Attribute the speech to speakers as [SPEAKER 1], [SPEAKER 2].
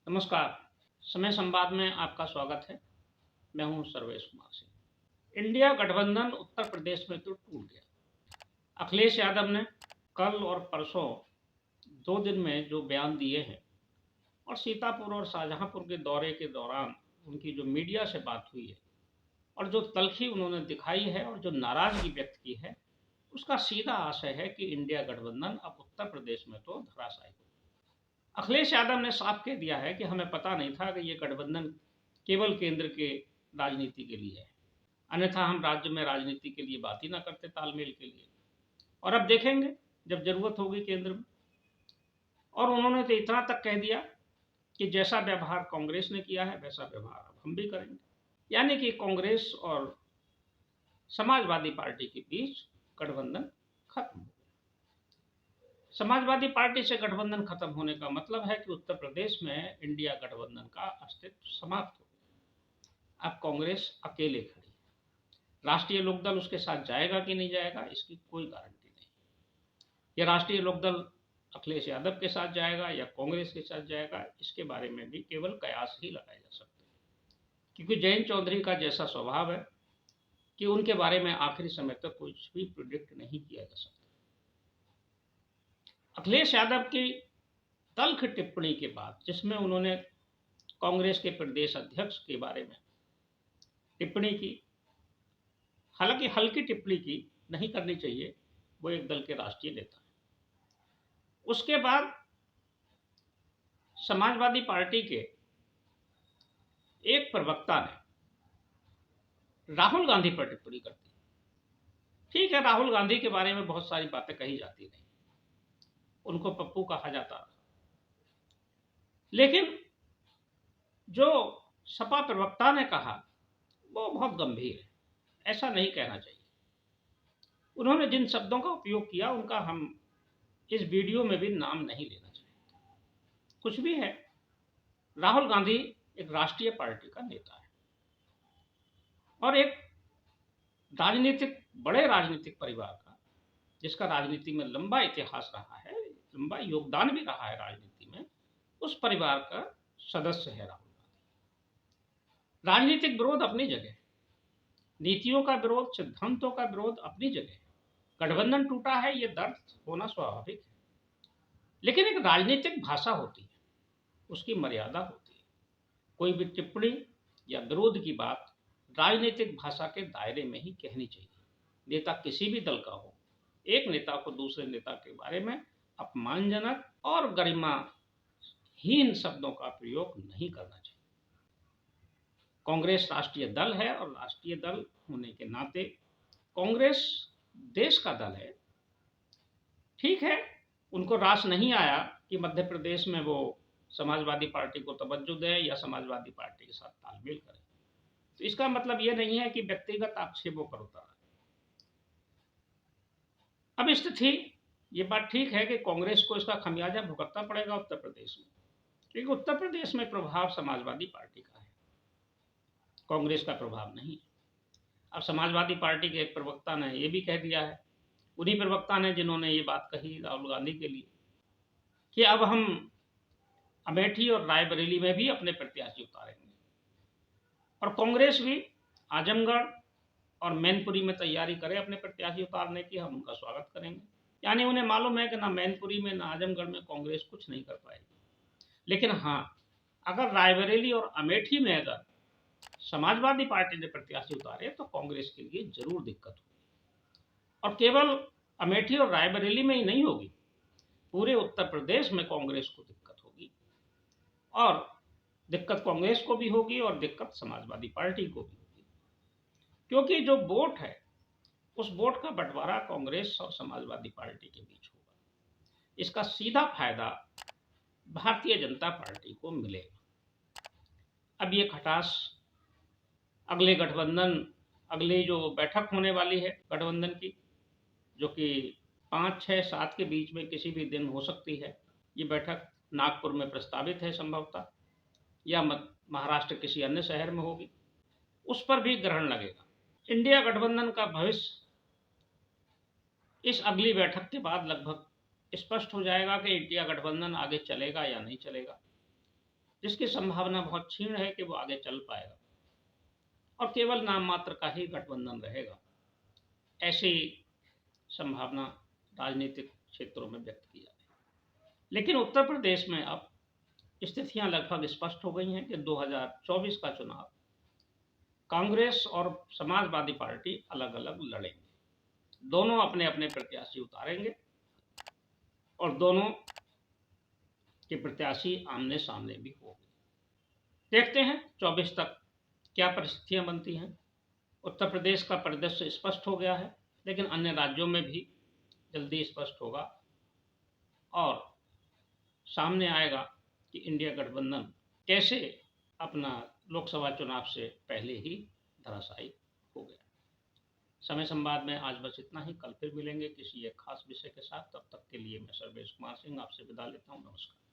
[SPEAKER 1] नमस्कार। समय संवाद में आपका स्वागत है। मैं हूं सर्वेश कुमार सिंह। इंडिया गठबंधन उत्तर प्रदेश में तो टूट गया। अखिलेश यादव ने कल और परसों 2 दिन में जो बयान दिए हैं और सीतापुर और शाहजहांपुर के दौरे के दौरान उनकी जो मीडिया से बात हुई है और जो तल्खी उन्होंने दिखाई है और जो नाराजगी व्यक्त की है, उसका सीधा आशय है कि इंडिया गठबंधन अब उत्तर प्रदेश में तो धराशायी हो। अखिलेश यादव ने साफ कह दिया है कि हमें पता नहीं था कि ये गठबंधन केवल केंद्र के राजनीति के लिए है, अन्यथा हम राज्य में राजनीति के लिए बात ही ना करते, तालमेल के लिए। और अब देखेंगे जब जरूरत होगी केंद्र में। और उन्होंने तो इतना तक कह दिया कि जैसा व्यवहार कांग्रेस ने किया है वैसा व्यवहार अब हम भी करेंगे। यानी कि कांग्रेस और समाजवादी पार्टी के बीच गठबंधन खत्म। समाजवादी पार्टी से गठबंधन खत्म होने का मतलब है कि उत्तर प्रदेश में इंडिया गठबंधन का अस्तित्व समाप्त हो गया। अब कांग्रेस अकेले खड़ी है। राष्ट्रीय लोकदल उसके साथ जाएगा कि नहीं जाएगा, इसकी कोई गारंटी नहीं। यह राष्ट्रीय लोकदल अखिलेश यादव के साथ जाएगा या कांग्रेस के साथ जाएगा, इसके बारे में भी केवल कयास ही लगाए जा सकते हैं, क्योंकि जयंत चौधरी का जैसा स्वभाव है कि उनके बारे में आखिरी समय तक कुछ भी प्रिडिक्ट नहीं किया जा सकता। अखिलेश यादव की तल्ख टिप्पणी के बाद, जिसमें उन्होंने कांग्रेस के प्रदेश अध्यक्ष के बारे में टिप्पणी की, हालांकि हल्की टिप्पणी की, नहीं करनी चाहिए, वो एक दल के राष्ट्रीय नेता हैं। उसके बाद समाजवादी पार्टी के एक प्रवक्ता ने राहुल गांधी पर टिप्पणी कर दी। ठीक है, राहुल गांधी के बारे में बहुत सारी बातें कही जाती रही, उनको पप्पू कहा जाता रहा, लेकिन जो सपा प्रवक्ता ने कहा वो बहुत गंभीर है, ऐसा नहीं कहना चाहिए। उन्होंने जिन शब्दों का उपयोग किया उनका हम इस वीडियो में भी नाम नहीं लेना चाहिए। कुछ भी है, राहुल गांधी एक राष्ट्रीय पार्टी का नेता है और एक बड़े राजनीतिक परिवार का, जिसका राजनीति में लंबा इतिहास रहा है, लंबा योगदान भी रहा है राजनीति में, उस परिवार का सदस्य है राहुल गांधी। राजनीतिक विरोध अपनी जगह, नीतियों का विरोध, सिद्धांतों का विरोध अपनी जगह। गठबंधन टूटा है, ये दर्द होना स्वाभाविक है, लेकिन एक राजनीतिक भाषा होती है, उसकी मर्यादा होती है। कोई भी टिप्पणी या विरोध की बात राजनीतिक भाषा के दायरे में ही कहनी चाहिए। नेता किसी भी दल का हो, एक नेता को दूसरे नेता के बारे में अपमानजनक और गरिमाहीन शब्दों का प्रयोग नहीं करना चाहिए। कांग्रेस राष्ट्रीय दल है और राष्ट्रीय दल होने के नाते कांग्रेस देश का दल है। ठीक है, उनको रास नहीं आया कि मध्य प्रदेश में वो समाजवादी पार्टी को तवज्जो दे या समाजवादी पार्टी के साथ तालमेल करे, तो इसका मतलब ये नहीं है कि व्यक्तिगत आक्षेपों पर उतर आए। अब स्थिति, ये बात ठीक है कि कांग्रेस को इसका खमियाजा भुगतना पड़ेगा उत्तर प्रदेश में, क्योंकि उत्तर प्रदेश में प्रभाव समाजवादी पार्टी का है, कांग्रेस का प्रभाव नहीं है। अब समाजवादी पार्टी के एक प्रवक्ता ने यह भी कह दिया है, उन्हीं प्रवक्ता ने जिन्होंने ये बात कही राहुल गांधी के लिए, कि अब हम अमेठी और रायबरेली में भी अपने प्रत्याशी उतारेंगे और कांग्रेस भी आजमगढ़ और मैनपुरी में तैयारी करे अपने प्रत्याशी उतारने की, हम उनका स्वागत करेंगे। यानी उन्हें मालूम है कि ना मैनपुरी में ना आजमगढ़ में कांग्रेस कुछ नहीं कर पाएगी, लेकिन हाँ, अगर रायबरेली और अमेठी में अगर समाजवादी पार्टी ने प्रत्याशी उतारे तो कांग्रेस के लिए जरूर दिक्कत होगी। और केवल अमेठी और रायबरेली में ही नहीं होगी, पूरे उत्तर प्रदेश में कांग्रेस को दिक्कत होगी, और दिक्कत कांग्रेस को भी होगी और दिक्कत समाजवादी पार्टी को भी होगी, क्योंकि जो वोट है उस वोट का बंटवारा कांग्रेस और समाजवादी पार्टी के बीच होगा। इसका सीधा फायदा भारतीय जनता पार्टी को मिलेगा। अब ये खटास अगले जो बैठक होने वाली है गठबंधन की, जो कि 5, 6, 7 के बीच में किसी भी दिन हो सकती है, ये बैठक नागपुर में प्रस्तावित है संभवतः, या महाराष्ट्र किसी अन्य शहर में होगी, उस पर भी ग्रहण लगेगा। इंडिया गठबंधन का भविष्य इस अगली बैठक के बाद लगभग स्पष्ट हो जाएगा कि इंडिया गठबंधन आगे चलेगा या नहीं चलेगा। जिसकी संभावना बहुत क्षीण है कि वो आगे चल पाएगा और केवल नाम मात्र का ही गठबंधन रहेगा। ऐसी संभावना राजनीतिक क्षेत्रों में व्यक्त की जाती है। लेकिन उत्तर प्रदेश में अब स्थितियां लगभग स्पष्ट हो गई हैं कि 2024 का चुनाव कांग्रेस और समाजवादी पार्टी अलग अलग लड़ेंगे। दोनों अपने अपने प्रत्याशी उतारेंगे और दोनों के प्रत्याशी आमने सामने भी होंगे। देखते हैं 24 तक क्या परिस्थितियां बनती हैं। उत्तर प्रदेश का परिदृश्य स्पष्ट हो गया है, लेकिन अन्य राज्यों में भी जल्दी स्पष्ट होगा और सामने आएगा कि इंडिया गठबंधन कैसे अपना लोकसभा चुनाव से पहले ही धराशायी हो गया। समय संवाद में आज बस इतना ही। कल फिर मिलेंगे किसी एक खास विषय के साथ। तब तक के लिए मैं सर्वेश कुमार सिंह आपसे विदा लेता हूँ। नमस्कार।